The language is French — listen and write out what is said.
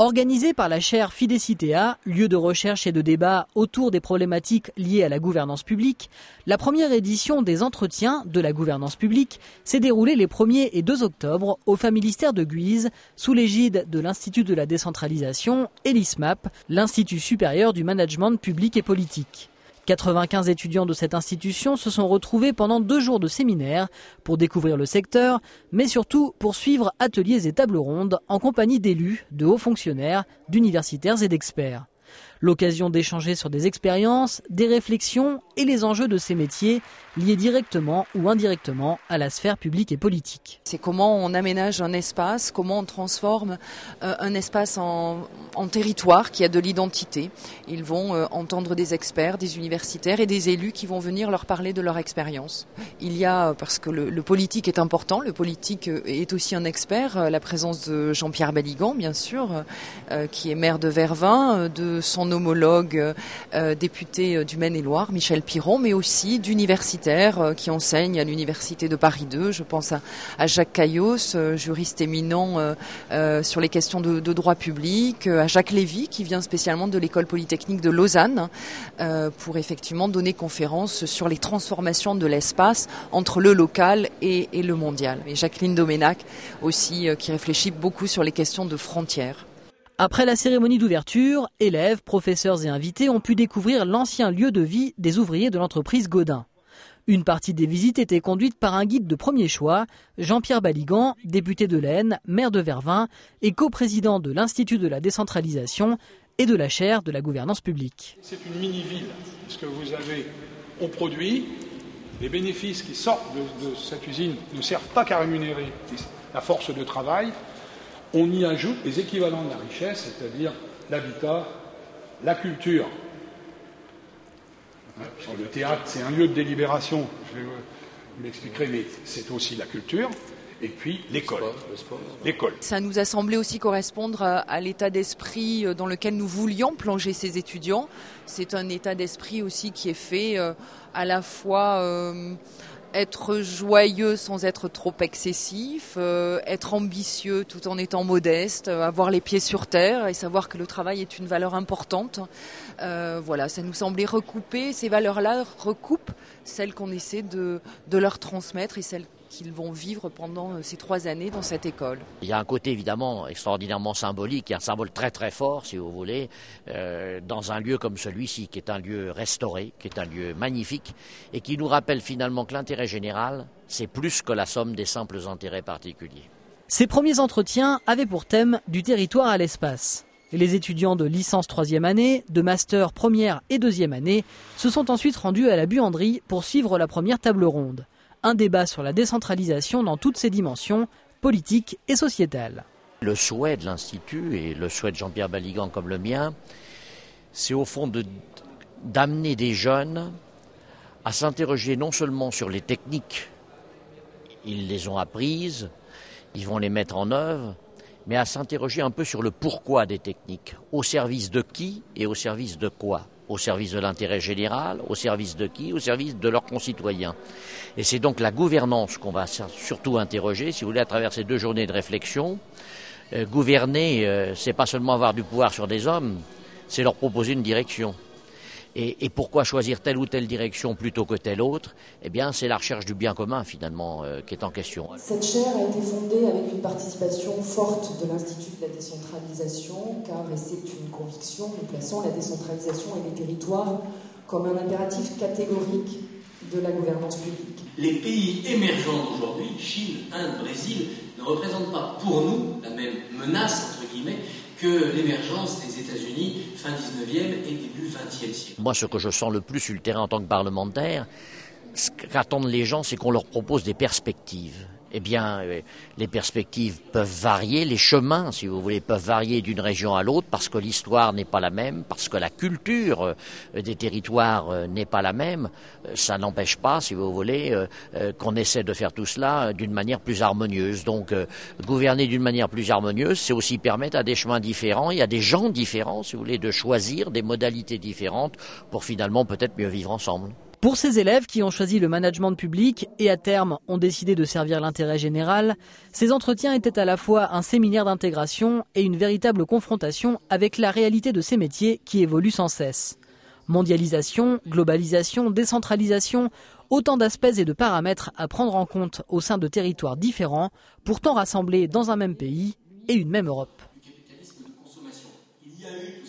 Organisée par la chaire Fidecitea, lieu de recherche et de débat autour des problématiques liées à la gouvernance publique, la première édition des entretiens de la gouvernance publique s'est déroulée les 1er et 2 octobre au Familistère de Guise, sous l'égide de l'Institut de la décentralisation et l'ISMAP, l'Institut supérieur du management public et politique. 95 étudiants de cette institution se sont retrouvés pendant 2 jours de séminaire pour découvrir le secteur, mais surtout pour suivre ateliers et tables rondes en compagnie d'élus, de hauts fonctionnaires, d'universitaires et d'experts. L'occasion d'échanger sur des expériences, des réflexions et les enjeux de ces métiers liés directement ou indirectement à la sphère publique et politique. C'est comment on aménage un espace, comment on transforme un espace en territoire qui a de l'identité. Ils vont entendre des experts, des universitaires et des élus qui vont venir leur parler de leur expérience. Il y a, parce que le politique est important, le politique est aussi un expert, la présence de Jean-Pierre Baligan, bien sûr, qui est maire de Vervins, de son homologue député du Maine-et-Loire, Michel Piron, mais aussi d'universitaires qui enseignent à l'université de Paris 2. Je pense à Jacques Caillos, juriste éminent sur les questions de droit public, à Jacques Lévy qui vient spécialement de l'école polytechnique de Lausanne pour effectivement donner conférence sur les transformations de l'espace entre le local et le mondial. Et Jacqueline Doménac aussi qui réfléchit beaucoup sur les questions de frontières. Après la cérémonie d'ouverture, élèves, professeurs et invités ont pu découvrir l'ancien lieu de vie des ouvriers de l'entreprise Gaudin. Une partie des visites était conduite par un guide de premier choix, Jean-Pierre Baligan, député de l'Aisne, maire de Vervins et coprésident de l'Institut de la décentralisation et de la chaire de la gouvernance publique. C'est une mini-ville, puisque vous avez au produit, les bénéfices qui sortent de cette usine ne servent pas qu'à rémunérer la force de travail. On y ajoute les équivalents de la richesse, c'est-à-dire l'habitat, la culture. Le théâtre, c'est un lieu de délibération, je vous l'expliquerai, mais c'est aussi la culture. Et puis l'école. Ça nous a semblé aussi correspondre à l'état d'esprit dans lequel nous voulions plonger ces étudiants. C'est un état d'esprit aussi qui est fait à la fois être joyeux sans être trop excessif, être ambitieux tout en étant modeste, avoir les pieds sur terre et savoir que le travail est une valeur importante. Voilà, ça nous semblait recouper, ces valeurs-là recoupent celles qu'on essaie de leur transmettre et celles qu'ils vont vivre pendant ces 3 années dans cette école. Il y a un côté évidemment extraordinairement symbolique, il y a un symbole très très fort si vous voulez, dans un lieu comme celui-ci qui est un lieu restauré, qui est un lieu magnifique et qui nous rappelle finalement que l'intérêt général c'est plus que la somme des simples intérêts particuliers. Ces premiers entretiens avaient pour thème du territoire à l'espace. Les étudiants de licence 3e année, de master 1re et 2e année se sont ensuite rendus à la buanderie pour suivre la première table ronde. Un débat sur la décentralisation dans toutes ses dimensions, politiques et sociétales. Le souhait de l'Institut et le souhait de Jean-Pierre Baligan comme le mien, c'est au fond d'amener des jeunes à s'interroger non seulement sur les techniques, ils les ont apprises, ils vont les mettre en œuvre, mais à s'interroger un peu sur le pourquoi des techniques, au service de qui et au service de quoi. Au service de l'intérêt général, au service de qui, au service de leurs concitoyens. Et c'est donc la gouvernance qu'on va surtout interroger, si vous voulez, à travers ces 2 journées de réflexion. Gouverner, c'est pas seulement avoir du pouvoir sur des hommes, c'est leur proposer une direction. Et pourquoi choisir telle ou telle direction plutôt que telle autre? Eh bien, c'est la recherche du bien commun, finalement, qui est en question. Cette chaire a été fondée avec une participation forte de l'Institut de la décentralisation, car, et c'est une conviction, nous plaçons la décentralisation et les territoires comme un impératif catégorique de la gouvernance publique. Les pays émergents d'aujourd'hui, Chine, Inde, Brésil, ne représentent pas pour nous la même menace, entre guillemets, que l'émergence des États-Unis fin 19e et début 20e siècle. Moi, ce que je sens le plus sur le terrain en tant que parlementaire, ce qu'attendent les gens, c'est qu'on leur propose des perspectives. Eh bien, les perspectives peuvent varier, les chemins, si vous voulez, peuvent varier d'une région à l'autre parce que l'histoire n'est pas la même, parce que la culture des territoires n'est pas la même. Ça n'empêche pas, si vous voulez, qu'on essaie de faire tout cela d'une manière plus harmonieuse. Donc, gouverner d'une manière plus harmonieuse, c'est aussi permettre à des chemins différents et à des gens différents, si vous voulez, de choisir des modalités différentes pour finalement peut-être mieux vivre ensemble. Pour ces élèves qui ont choisi le management public et à terme ont décidé de servir l'intérêt général, ces entretiens étaient à la fois un séminaire d'intégration et une véritable confrontation avec la réalité de ces métiers qui évoluent sans cesse. Mondialisation, globalisation, décentralisation, autant d'aspects et de paramètres à prendre en compte au sein de territoires différents, pourtant rassemblés dans un même pays et une même Europe. Du capitalisme de consommation. Il y a eu